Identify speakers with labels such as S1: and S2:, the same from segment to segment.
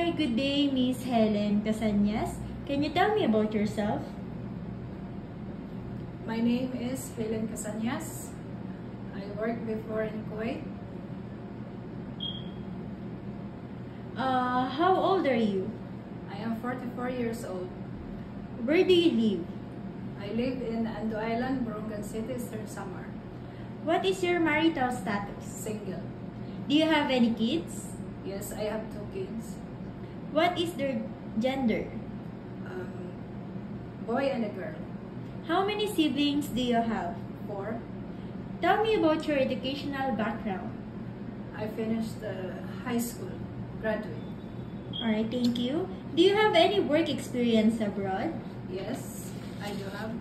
S1: Hi, good day, Miss Helen Casanyas. Can you tell me about yourself?
S2: My name is Helen Casanyas. I worked before in Kuwait.
S1: How old are you?
S2: I am 44 years old.
S1: Where do you live?
S2: I live in Ando Island, Borongan City, Sir Samar.
S1: What is your marital status?
S2: Single.
S1: Do you have any kids?
S2: Yes, I have 2 kids.
S1: What is their gender?
S2: Boy and a girl.
S1: How many siblings do you have?
S2: 4.
S1: Tell me about your educational background.
S2: I finished high school, graduate.
S1: Alright, thank you. Do you have any work experience abroad?
S2: Yes, I do have.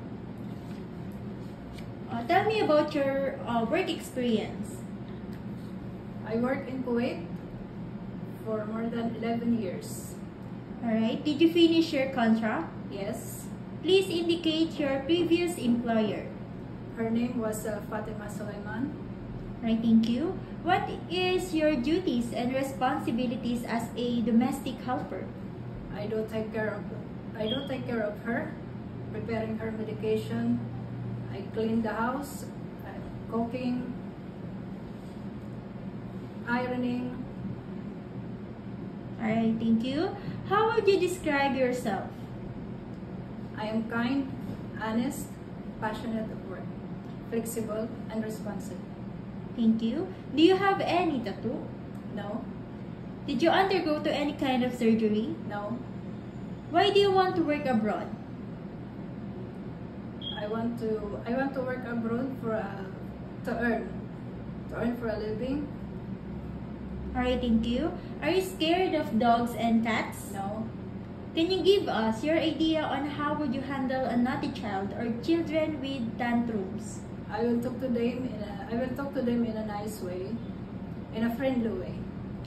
S1: Tell me about your work experience.
S2: I worked in Kuwait for more than 11 years.
S1: Alright, did you finish your contract?
S2: Yes.
S1: Please indicate your previous employer.
S2: Her name was Fatima Sulaiman.
S1: Alright, thank you. What is your duties and responsibilities as a domestic helper?
S2: I do take care of her, preparing her medication. I clean the house, cooking, ironing.
S1: Alright, thank you. How would you describe yourself?
S2: I am kind, honest, passionate at work, flexible, and responsive.
S1: Thank you. Do you have any tattoo?
S2: No,
S1: Did you undergo to any kind of surgery?
S2: no.
S1: Why do you want to work abroad?
S2: I want to work abroad to earn for a living.
S1: Alright, thank you. Are you scared of dogs and cats?
S2: No,
S1: Can you give us your idea on how would you handle a naughty child or children with tantrums?
S2: I will talk to them in a nice way, in a friendly way.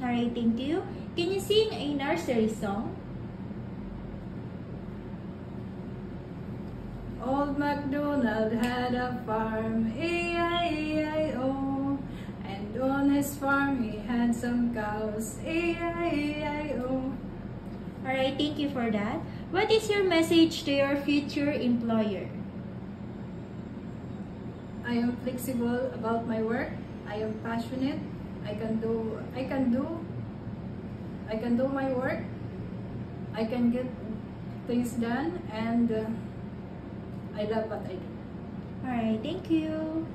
S1: Alright, thank you. Can you sing a nursery song?
S2: Old MacDonald had a farm, E-I-E-I-O. And on his farm he had some cows, E-I-E-I-O.
S1: Alright, thank you for that. What is your message to your future employer?
S2: I am flexible about my work. I am passionate. I can do my work. I can get things done, and I love what I do.
S1: Alright, thank you.